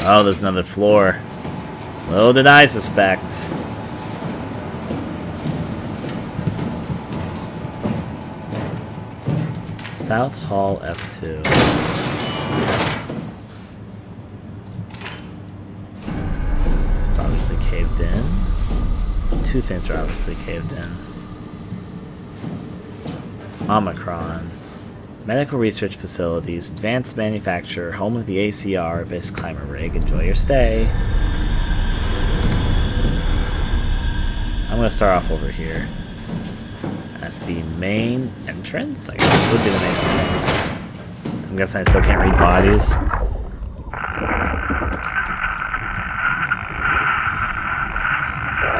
Oh, there's another floor. Little did I suspect. South Hall F2. It's obviously caved in. Two things are obviously caved in. Omicron. Medical research facilities, advanced manufacturer, home of the ACR, base climber rig. Enjoy your stay. I'm gonna start off over here. At the main entrance? I guess it would be the main entrance. I'm guessing I still can't read bodies.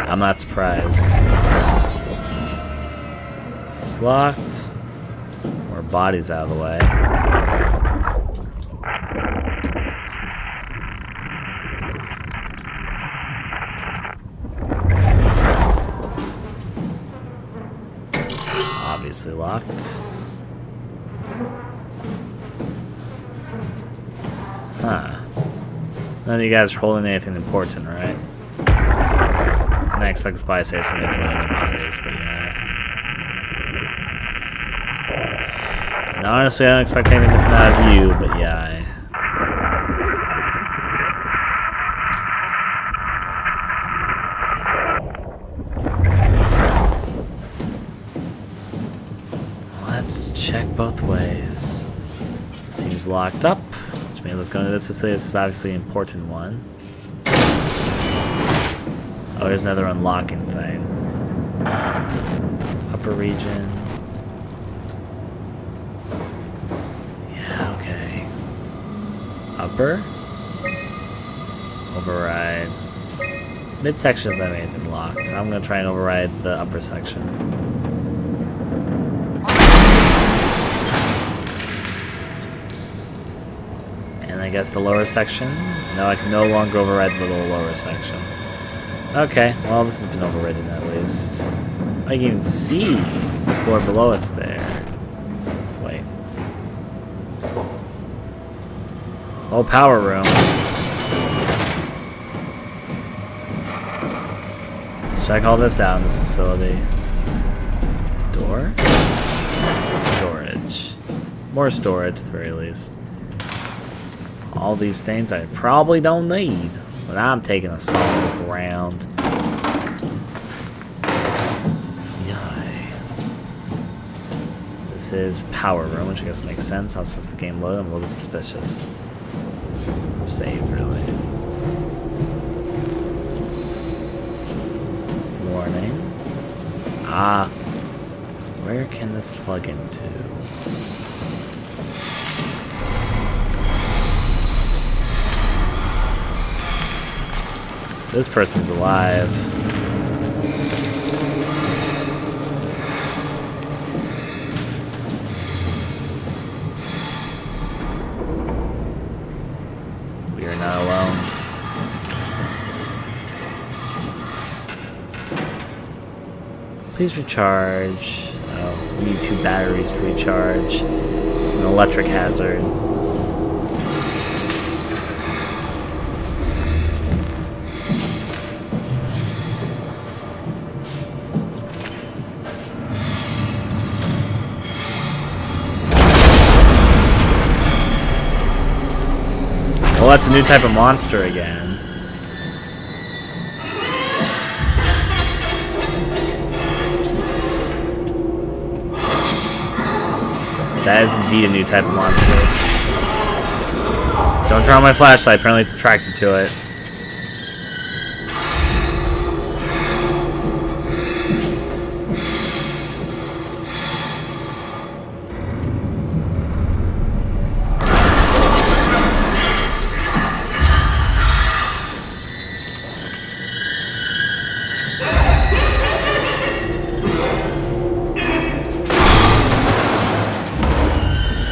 I'm not surprised. It's locked. More bodies out of the way. Obviously locked. Huh. None of you guys are holding anything important, right? I expect this body to say something that's not in their bodies, but yeah. And honestly, I don't expect anything different out of you, but yeah. Let's check both ways. It seems locked up, which means let's go into this facility, which is obviously an important one. Oh, there's another unlocking thing. Upper region. Yeah, okay. Upper. Override. Midsection doesn't have anything locked, so I'm gonna try and override the upper section. And I guess the lower section? No, I can no longer override the little lower section. Okay, well this has been overridden at least. I can even see the floor below us there. Wait. Oh, power room. Let's check all this out in this facility. Door? Storage. More storage at the very least. All these things I probably don't need. But I'm taking a solid look around. Yay. This is power room, which I guess makes sense. Now since the game loaded, I'm a little suspicious. Save, really. Warning. Ah. Where can this plug into? This person's alive. We are not alone. Please recharge. Oh, we need 2 batteries to recharge. It's an electric hazard. Well, that's a new type of monster again. That is indeed a new type of monster. Don't turn on my flashlight, apparently it's attracted to it.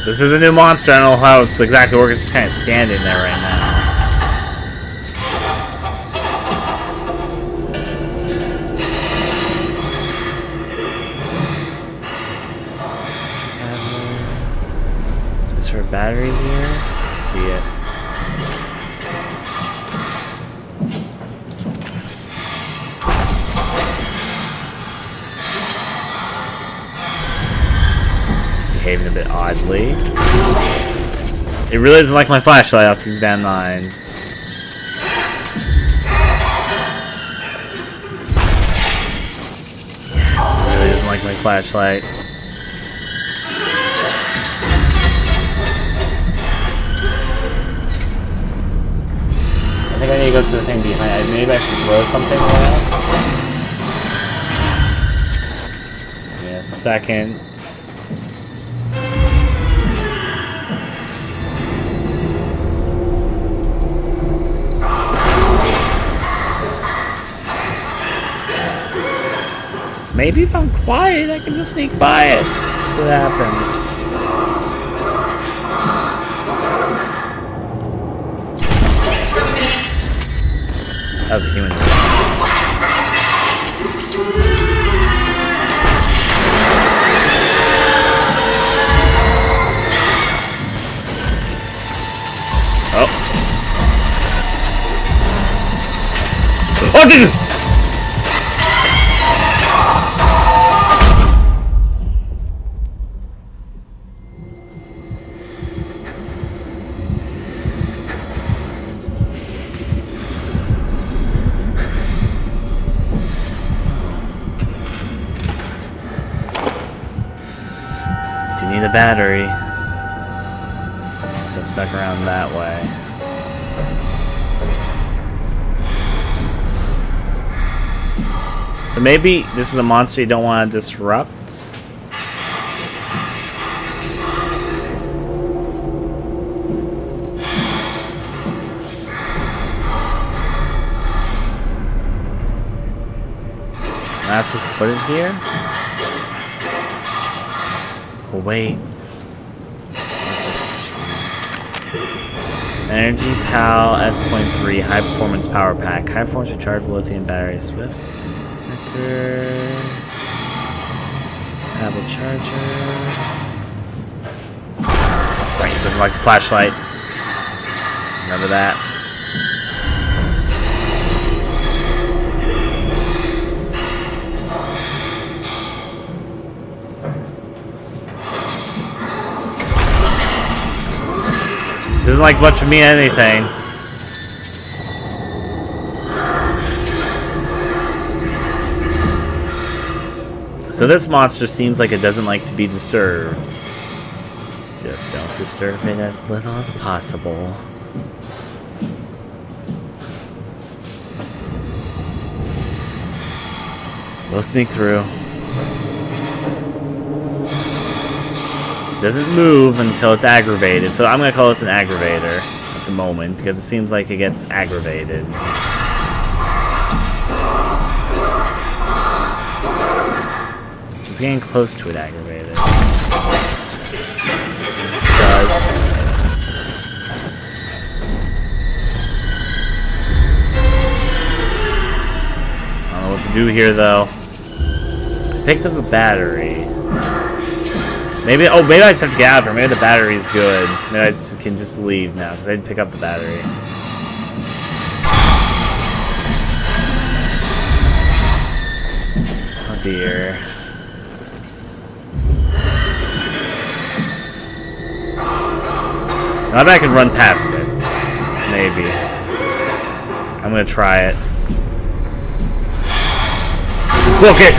This is a new monster. I don't know how it's exactly working. It's just kind of standing there right now. Is there a battery here? I see it. behaving a bit oddly. It really doesn't like my flashlight, I have to keep that in mind. It really doesn't like my flashlight. I think I need to go to the thing behind. Maybe I should throw something around. Yeah, a second. Maybe if I'm quiet, I can just sneak by it. That's what happens. That was a human race. Oh. Oh, Jesus! The battery. Seems to have stuck around that way. So maybe this is a monster you don't want to disrupt? Am I supposed to put it here? Oh, wait. What's this? Energy Pal S.3 High Performance Power Pack. High Performance Rechargeable Lithium Battery. Swift. Nectar. Pebble Charger. Right, it doesn't like the flashlight. Remember that. Doesn't like much of me anything. So this monster seems like it doesn't like to be disturbed. Just don't disturb it as little as possible. We'll sneak through. Doesn't move until it's aggravated, so I'm gonna call this an aggravator at the moment because it seems like it gets aggravated. It's getting close to it aggravated. Yes, it does. I don't know what to do here though. I picked up a battery. Maybe, oh, maybe I just have to get out of here. Maybe the battery's good. Maybe I can just leave now, because I didn't pick up the battery. Oh dear. I bet I can run past it. Maybe. I'm gonna try it. Book it!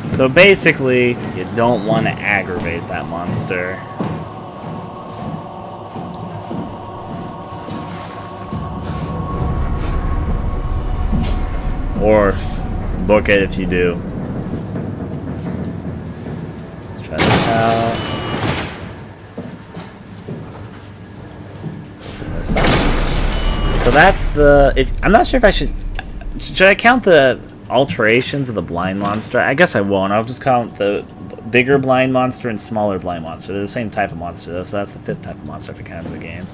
So basically, you don't want to aggravate that monster. Or book it if you do. Let's try this out. Let's open this up. So that's the... I'm not sure if I should I count the alterations of the blind monster? I guess I won't. I'll just count the bigger blind monster and smaller blind monster. They're the same type of monster though, so that's the 5th type of monster if I count the game.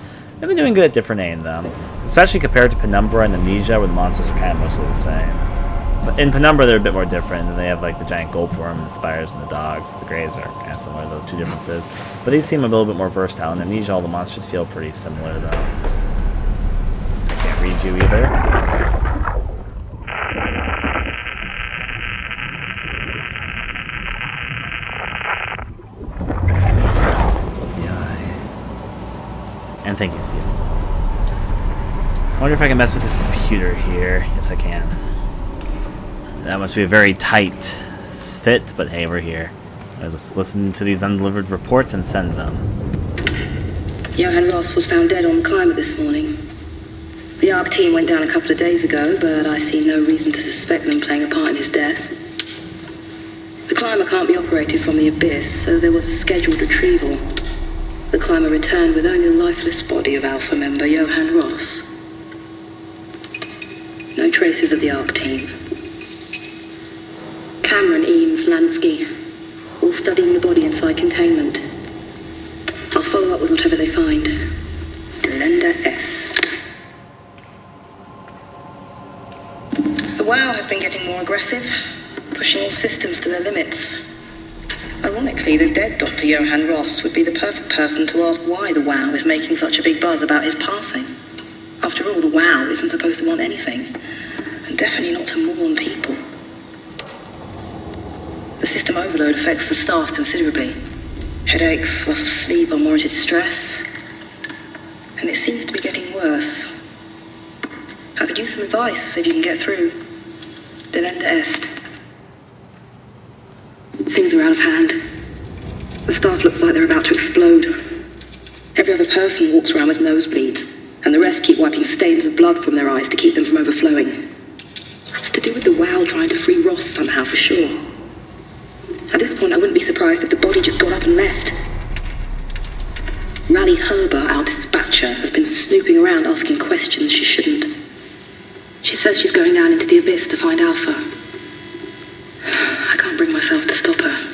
They've been doing good at different aim, though. Especially compared to Penumbra and Amnesia, where the monsters are kind of mostly the same. But in Penumbra, they're a bit more different, and they have like the giant goldworm and the spiders and the dogs. The greys are kind of similar, those two differences. But these seem a little bit more versatile. In Amnesia, all the monsters feel pretty similar, though. So I can't read you either. And thank you, Steve. I wonder if I can mess with this computer here. Yes, I can. That must be a very tight fit, but hey, we're here. Let's listen to these undelivered reports and send them. Johann Ross was found dead on the climber this morning. The ARC team went down a couple of days ago, but I see no reason to suspect them playing a part in his death. The climber can't be operated from the abyss, so there was a scheduled retrieval. The climber returned with only the lifeless body of Alpha member Johann Ross. No traces of the ARC team. Cameron, Eames, Lansky, all studying the body inside containment. I'll follow up with whatever they find. Delenda S. The WOW has been getting more aggressive, pushing all systems to their limits. Ironically, the dead Dr. Johann Ross would be the perfect person to ask why the WOW is making such a big buzz about his passing. After all, the WOW isn't supposed to want anything, and definitely not to mourn people. The system overload affects the staff considerably. Headaches, loss of sleep, unwarranted stress. And it seems to be getting worse. I could use some advice if you can get through. Delenda Est. Things are out of hand. The staff looks like they're about to explode. Every other person walks around with nosebleeds, and the rest keep wiping stains of blood from their eyes to keep them from overflowing. It's to do with the WOW trying to free Ross somehow, for sure. At this point, I wouldn't be surprised if the body just got up and left. Rally Herber, our dispatcher, has been snooping around asking questions she shouldn't. She says she's going down into the abyss to find Alpha. I can't bring myself to stop her.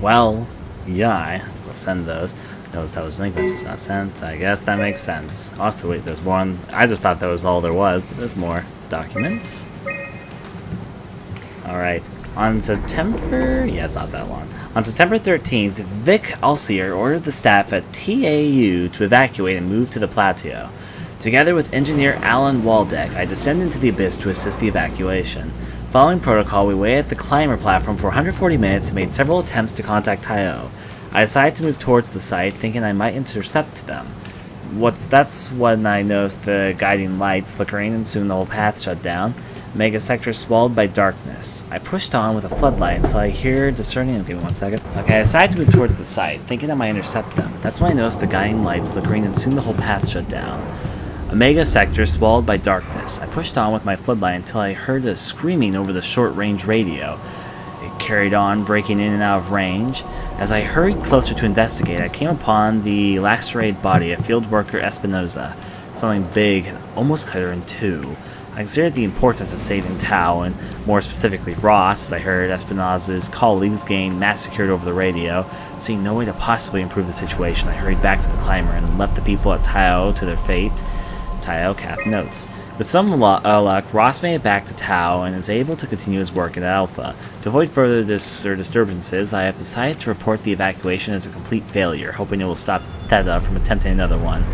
Well, yeah, I'll send those. Those link this is not sent. I guess that makes sense. Also, wait, there's one. I just thought that was all there was, but there's more documents. Alright. On September... yeah, it's not that long. On September 13th, Vic Alcier ordered the staff at TAU to evacuate and move to the plateau. Together with engineer Alan Waldeck, I descended into the abyss to assist the evacuation. Following protocol, we waited at the climber platform for 140 minutes and made several attempts to contact Taiyo. I decided to move towards the site, thinking I might intercept them. That's when I noticed the guiding lights flickering, and soon the whole path shut down. Mega sector swallowed by darkness. I pushed on with a floodlight until I hear discerning... give me 1 second. Okay, I decided to move towards the site, thinking I might intercept them. That's when I noticed the guiding lights flickering, and soon the whole path shut down. A mega sector swallowed by darkness. I pushed on with my floodlight until I heard a screaming over the short-range radio. It carried on, breaking in and out of range. As I hurried closer to investigate, I came upon the lacerated body of field worker Espinoza. Something big and almost cut her in two. I considered the importance of saving Tau, and more specifically Ross, as I heard Espinoza's colleagues getting massacred over the radio. Seeing no way to possibly improve the situation, I hurried back to the climber and left the people at Tau to their fate. Tau cap notes. With some luck, Ross made it back to Tau and is able to continue his work at Alpha. To avoid further disturbances, I have decided to report the evacuation as a complete failure, hoping it will stop Theta from attempting another one.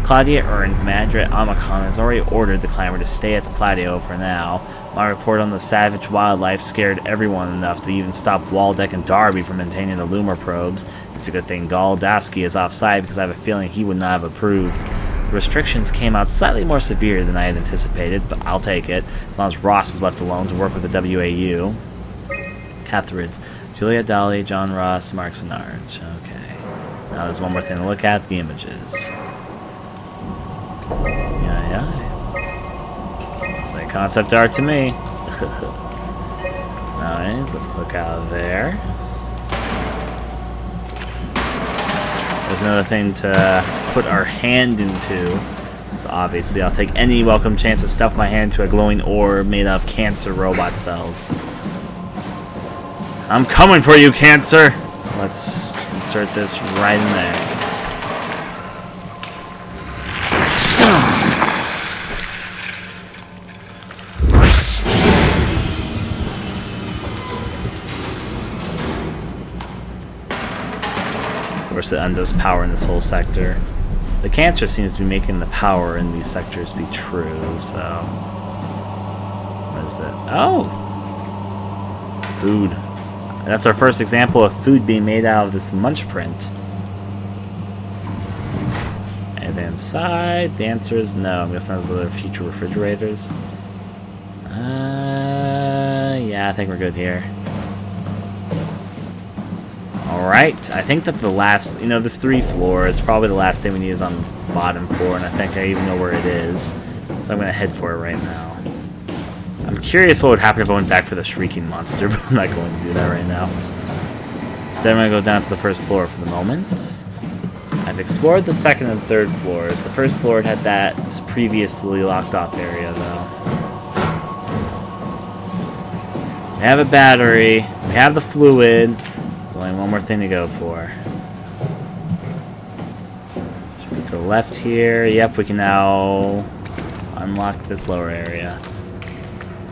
Claudia Ernst, the manager at Omicron, has already ordered the climber to stay at the plateau for now. My report on the savage wildlife scared everyone enough to even stop Waldeck and Darby from maintaining the Loomer probes. It's a good thing Galdowski is offside because I have a feeling he would not have approved. The restrictions came out slightly more severe than I had anticipated, but I'll take it, as long as Ross is left alone to work with the WAU. Catherids. Julia Dolly, John Ross, Mark Sinarge. Okay. Now there's one more thing to look at, the images. Yeah. It's like concept art to me. Nice, let's click out of there. There's another thing to put our hand into. So obviously I'll take any welcome chance to stuff my hand to a glowing orb made of cancer robot cells. I'm coming for you, Cancer! Let's insert this right in there. Of course, it undoes power in this whole sector. The Cancer seems to be making the power in these sectors be true, so... What is that? Oh! Food. That's our first example of food being made out of this munch print. And inside, the answer is no. I'm guessing those are the future refrigerators. Yeah, I think we're good here. Alright, I think that the last, you know, this 3 floor is probably the last thing we need is on the bottom floor, and I think I even know where it is. So I'm going to head for it right now. I'm curious what would happen if I went back for the shrieking monster, but I'm not going to do that right now. Instead, I'm going to go down to the first floor for the moment. I've explored the second and third floors. The first floor had that previously locked off area, though. We have a battery. We have the fluid. There's only one more thing to go for. Should be to the left here. Yep, we can now unlock this lower area.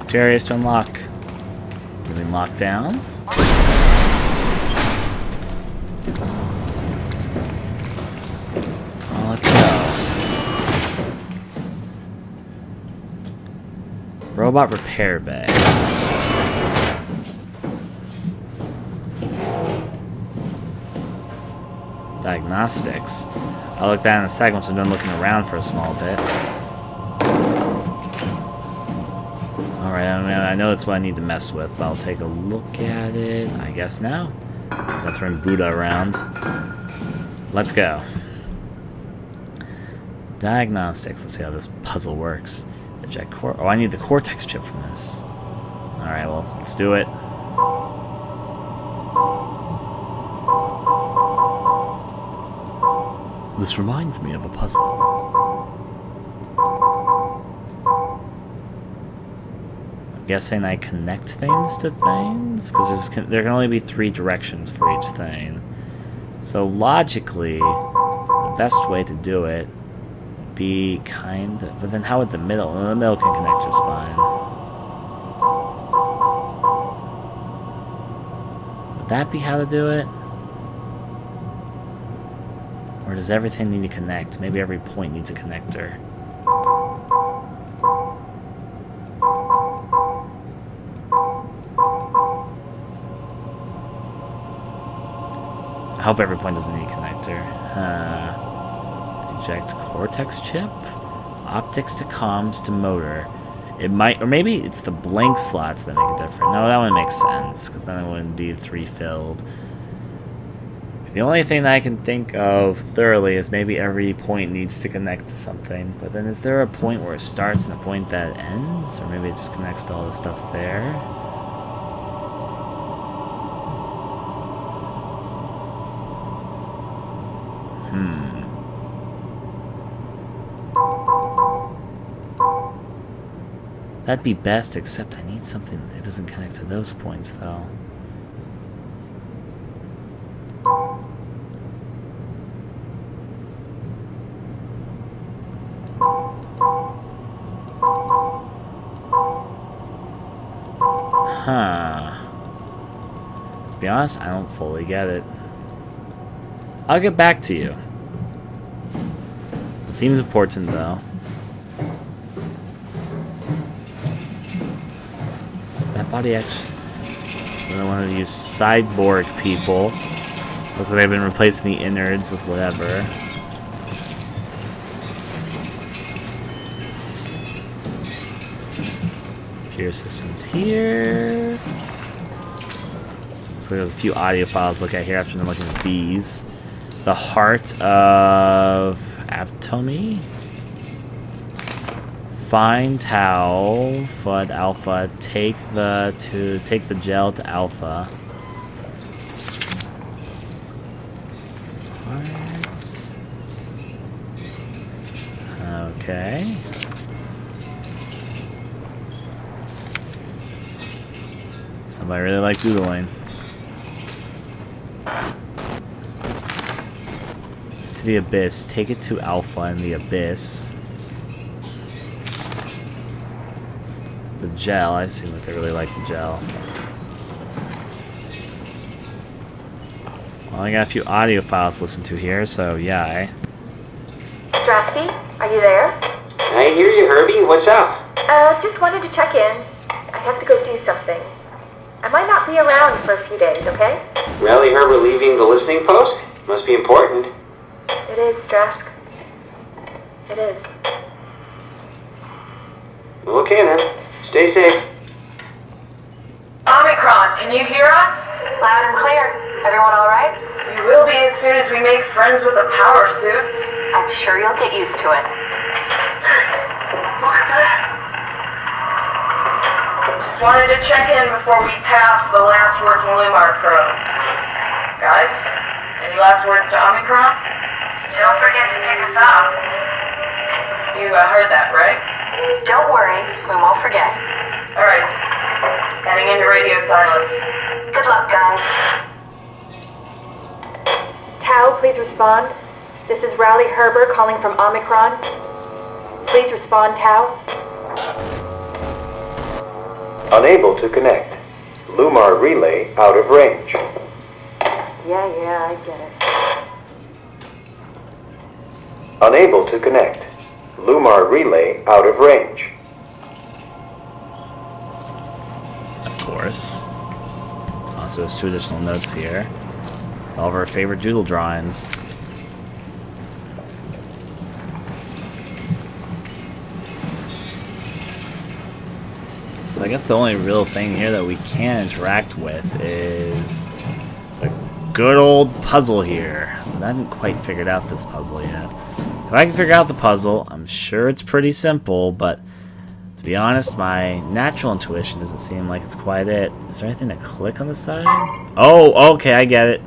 2 areas to unlock. Moving lockdown. Oh, let's go. Robot repair bay. Diagnostics. I'll look at that in a second once I'm done looking around for a small bit. Alright, I know that's what I need to mess with, but I'll take a look at it, I guess now. I'll turn Buddha around. Let's go. Diagnostics. Let's see how this puzzle works. Eject core. Oh, I need the Cortex chip from this. Alright, well, let's do it. This reminds me of a puzzle. I'm guessing I connect things to things? Because there can only be 3 directions for each thing. So logically, the best way to do it would be kind of... But then how would the middle... Well, the middle can connect just fine. Would that be how to do it? Or does everything need to connect? Maybe every point needs a connector. I hope every point doesn't need a connector. Eject Cortex chip? Optics to comms to motor. It might, or maybe it's the blank slots that make it different. No, that one makes sense, because then it wouldn't be 3 filled. The only thing that I can think of thoroughly is maybe every point needs to connect to something. But then is there a point where it starts and a point that ends? Or maybe it just connects to all the stuff there? That'd be best, except I need something that doesn't connect to those points, though. Huh. To be honest, I don't fully get it. I'll get back to you. It seems important, though. Is that body actually... So they wanted to use cyborg people. Looks like they've been replacing the innards with whatever. Computer systems here. So there's a few audio files to look at here after I'm looking at these. The heart of Atomy. Find tau, FUD alpha. Take the gel to alpha. Heart. Okay. Somebody really like doodling. to the Abyss. Take it to Alpha in the Abyss. The gel. I seem like I really like the gel. Well, I got a few audio files to listen to here, so yeah. Strasky, are you there? I hear you, Herbie. What's up? Just wanted to check in. I have to go do something. I might not be around for a few days, okay? Rally Herbert leaving the listening post? Must be important. It is, Strask. It is. Okay then. Stay safe. Omicron, can you hear us? Loud and clear. Everyone all right? We will be as soon as we make friends with the power suits. I'm sure you'll get used to it. Look at that. Just wanted to check in before we pass the last working Lumar probe. Guys, any last words to Omicron? Don't forget to pick us up. You heard that, right? Don't worry, we won't forget. Alright. Heading into radio silence. Good luck, guys. Tau, please respond. This is Rowley Herber calling from Omicron. Please respond, Tau. Unable to connect. Lumar relay out of range. Yeah, I get it. Unable to connect. Lumar relay out of range. Of course. Also, there's 2 additional notes here. All of our favorite doodle drawings. So I guess the only real thing here that we can interact with is a good old puzzle here. I haven't quite figured out this puzzle yet. If I can figure out the puzzle, I'm sure it's pretty simple, but to be honest, my natural intuition doesn't seem like it's quite it. Is there anything to click on the side? Oh, okay, I get it.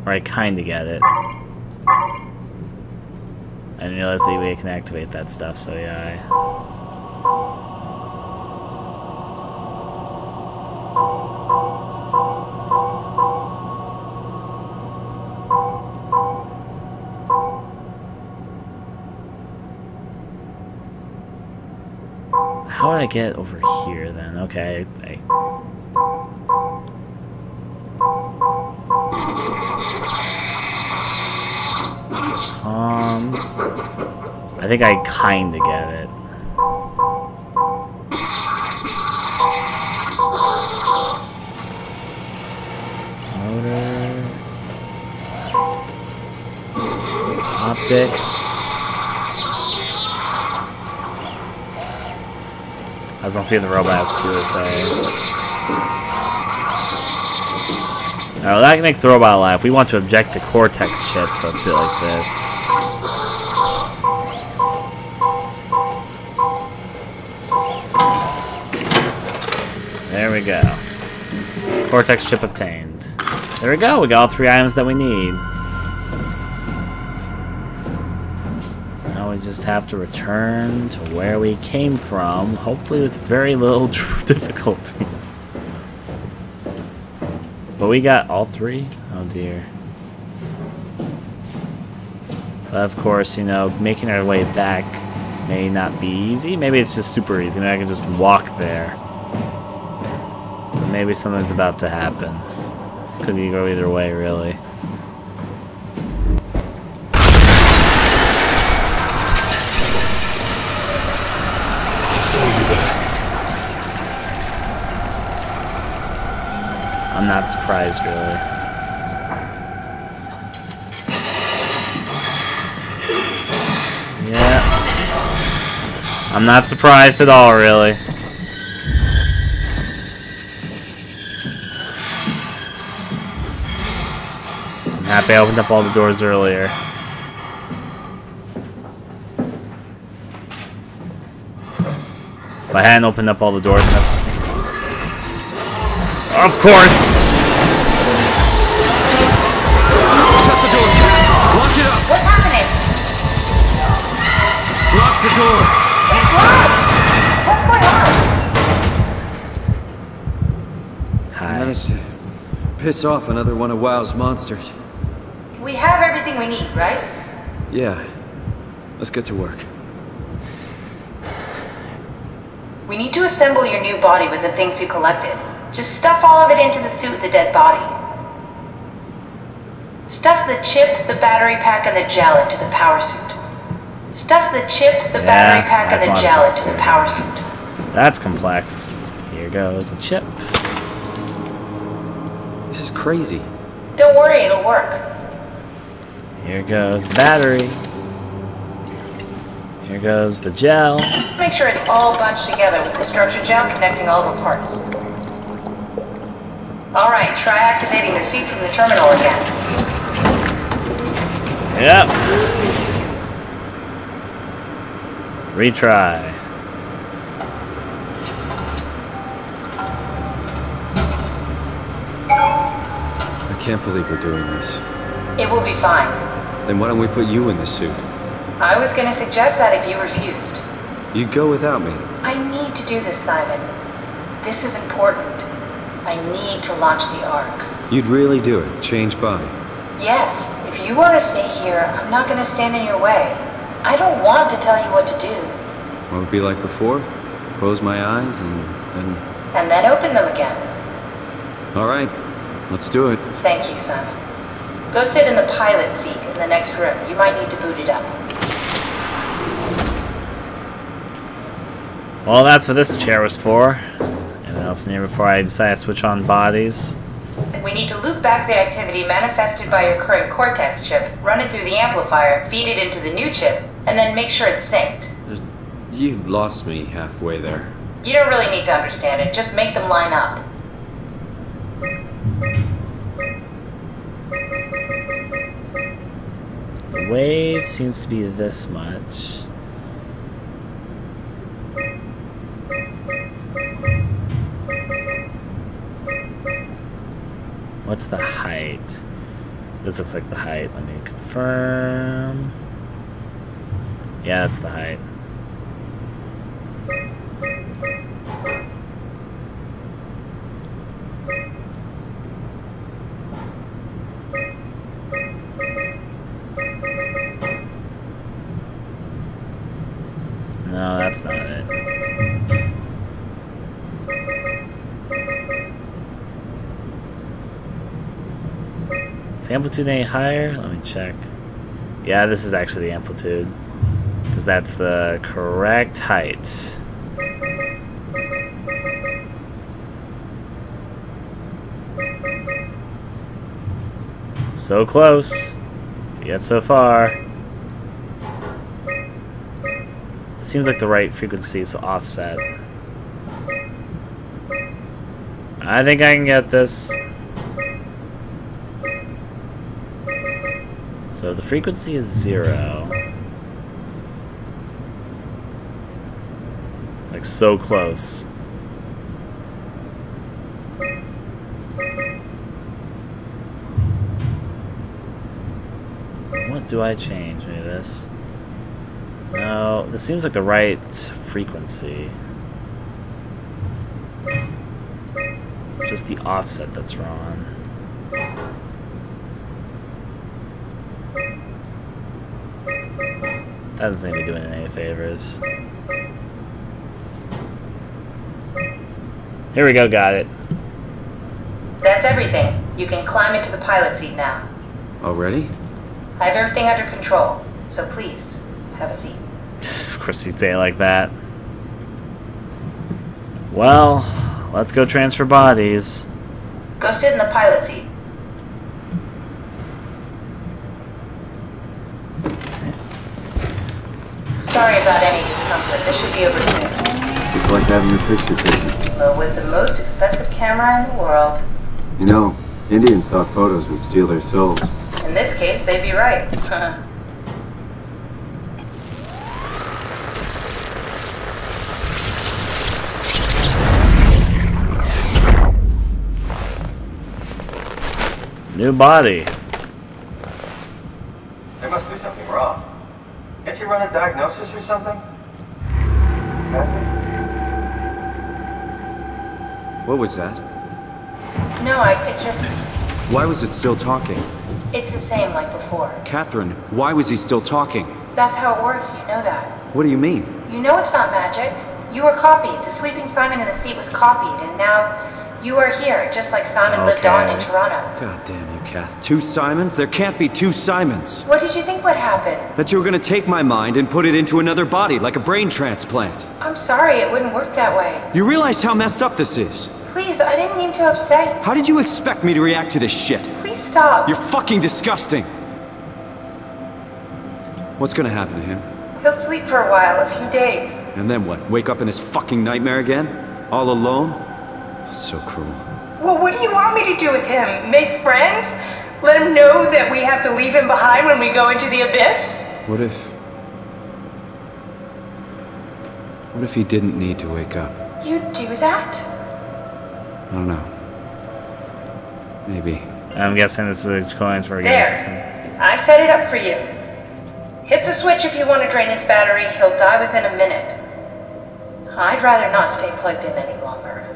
Or I kinda get it. I didn't realize that we can activate that stuff, so yeah. How would I get over here then? Okay, comms. I think I kinda get it. Motor. Optics. I just don't see the robot has to do this thing. Alright, that makes the robot alive. If we want to object to Cortex chips, let's do it like this. There we go. Cortex chip obtained. There we go, we got all 3 items that we need. Now we just have to return to where we came from, hopefully with very little difficulty. But we got all 3? Oh dear. But of course, you know, making our way back may not be easy. Maybe it's just super easy. Maybe I can just walk there. But maybe something's about to happen. Could go either way, really. I'm not surprised, really. Yeah. I'm not surprised at all, really. I'm happy I opened up all the doors earlier. If I hadn't opened up all the doors, of course! Shut the door, Cat! Lock it up! What's happening? Lock the door! It's locked! What's going on? I managed to piss off another one of WoW's monsters. We have everything we need, right? Yeah. Let's get to work. We need to assemble your new body with the things you collected. Just stuff all of it into the suit with the dead body. Stuff the chip, the battery pack, and the gel into the power suit. Stuff the chip, the battery pack, and the gel into the power suit. That's complex. Here goes a chip. This is crazy. Don't worry, it'll work. Here goes the battery. Here goes the gel. Make sure it's all bunched together with the structure gel connecting all the parts. Alright, try activating the suit from the terminal again. Yep. Retry. I can't believe we're doing this. It will be fine. Then why don't we put you in the suit? I was gonna suggest that if you refused. You'd go without me. I need to do this, Simon. This is important. I need to launch the Ark. You'd really do it? Change body? Yes. If you want to stay here, I'm not gonna stand in your way. I don't want to tell you what to do. What would it be like before? Close my eyes and then open them again. All right. Let's do it. Thank you, Simon. Go sit in the pilot seat in the next room. You might need to boot it up. Well, that's what this chair was for. Anything else in here before I decide to switch on bodies? We need to loop back the activity manifested by your current Cortex chip, run it through the amplifier, feed it into the new chip, and then make sure it's synced. You lost me halfway there. You don't really need to understand it, just make them line up. The wave seems to be this much. What's the height? This looks like the height. Let me confirm. Yeah, that's the height. No, that's not it. Is the amplitude any higher? Let me check. Yeah, this is actually the amplitude. Because that's the correct height. So close. Yet so far. It seems like the right frequency, so offset. I think I can get this. So the frequency is 0. It's like so close. What do I change? Maybe this? No, this seems like the right frequency. Just the offset that's wrong. That doesn't seem to be doing it any favors. Here we go, got it. That's everything. You can climb into the pilot seat now. Already? I have everything under control, so please, have a seat. Of course you'd say it like that. Well, let's go transfer bodies. Go sit in the pilot seat. Sorry about any discomfort. This should be over soon. It's like having your picture taken. But with the most expensive camera in the world. You know, Indians thought photos would steal their souls. In this case, they'd be right. New body. There must be something wrong. Can't you run a diagnosis or something? What was that? No, it's just... Why was it still talking? It's the same like before. Catherine, why was he still talking? That's how it works, you know that. What do you mean? You know it's not magic. You were copied. The sleeping Simon in the seat was copied, and now you are here, just like Simon lived on in Toronto. God damn you, Kath. 2 Simons? There can't be 2 Simons. What did you think would happen? That you were gonna take my mind and put it into another body, like a brain transplant. I'm sorry, it wouldn't work that way. You realize how messed up this is? Please, I didn't mean to upset you. How did you expect me to react to this shit? Please stop. You're fucking disgusting. What's gonna happen to him? He'll sleep for a while, a few days. And then what? Wake up in this fucking nightmare again? All alone? So cruel. Well, what do you want me to do with him? Make friends? Let him know that we have to leave him behind when we go into the abyss? What if he didn't need to wake up? You'd do that? I don't know. Maybe. I'm guessing this is the coins for a game system. I set it up for you. Hit the switch if you want to drain his battery. He'll die within a minute. I'd rather not stay plugged in any longer.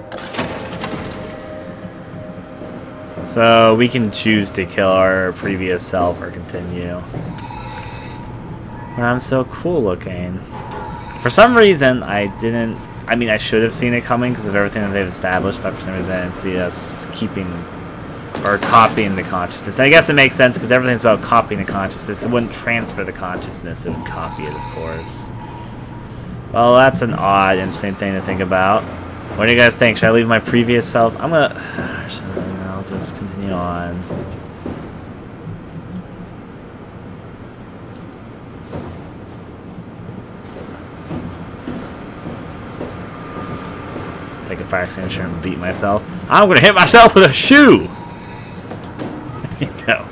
So we can choose to kill our previous self or continue. I'm so cool looking. For some reason, I should have seen it coming because of everything that they've established, but for some reason I didn't see us keeping or copying the consciousness. And I guess it makes sense because everything's about copying the consciousness. It wouldn't transfer the consciousness, it would copy it, of course. Well, that's an odd, interesting thing to think about. What do you guys think? Should I leave my previous self? I'll just continue on. Take a fire extinguisher and beat myself. I'm gonna hit myself with a shoe! There you go.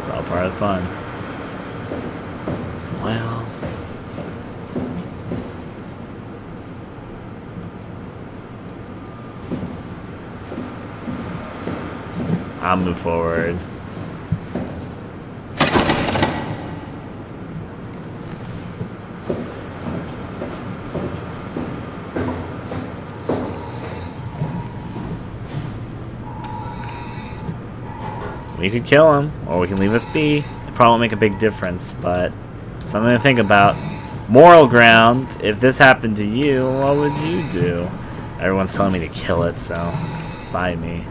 It's all part of the fun. Well... I'll move forward. We could kill him, or we can leave us be. It probably won't make a big difference, but something to think about. Moral ground, if this happened to you, what would you do? Everyone's telling me to kill it, so bye me.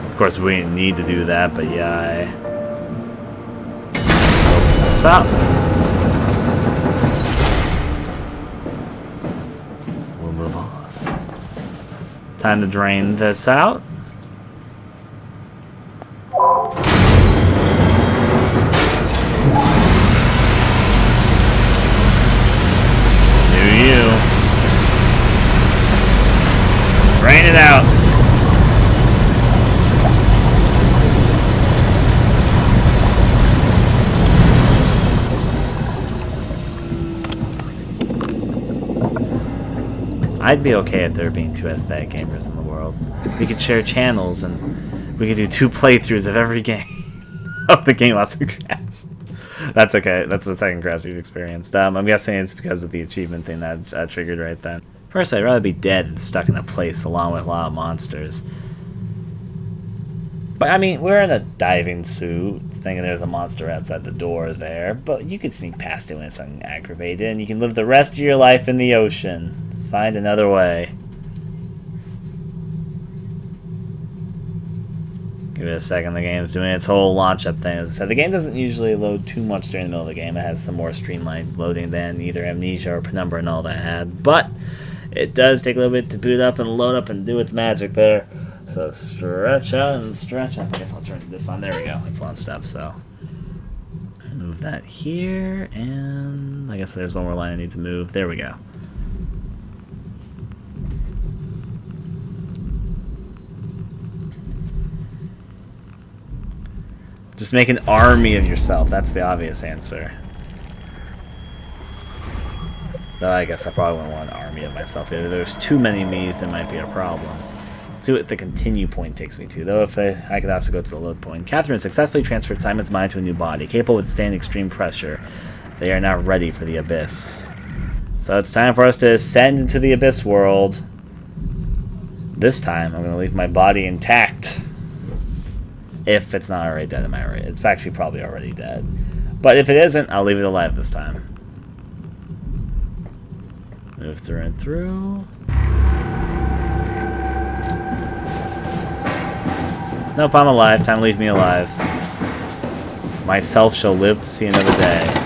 Of course, we didn't need to do that, but yeah. What's up? We'll move on. Time to drain this out. Do you? Drain it out. I'd be okay if there being 2 aesthetic gamers in the world. We could share channels and we could do 2 playthroughs of every game. Oh, the game also crashed. That's okay. That's the second crash we've experienced. I'm guessing it's because of the achievement thing that triggered right then. First, I'd rather be dead and stuck in a place along with a lot of monsters. But I mean, we're in a diving suit, thinking there's a monster outside the door there, but you could sneak past it when it's aggravated, and you can live the rest of your life in the ocean. Find another way. Give it a second, the game's doing its whole launch up thing. As I said, the game doesn't usually load too much during the middle of the game. It has some more streamlined loading than either Amnesia or Penumbra and all that had. But it does take a little bit to boot up and load up and do its magic there. So stretch out and stretch up. I guess I'll turn this on. There we go. It's launched up, so. Move that here, and I guess there's one more line I need to move. There we go. Just make an army of yourself. That's the obvious answer. Though I guess I probably wouldn't want an army of myself. If there's too many me's, there might be a problem. Let's see what the continue point takes me to. Though if I could also go to the load point. Catherine successfully transferred Simon's mind to a new body, capable of withstanding extreme pressure. They are now ready for the Abyss. So it's time for us to ascend into the Abyss world. This time, I'm going to leave my body intact. If it's not already dead, am I right? It's actually probably already dead. But if it isn't, I'll leave it alive this time. Move through and through. Nope, I'm alive. Time to leave me alive. Myself shall live to see another day.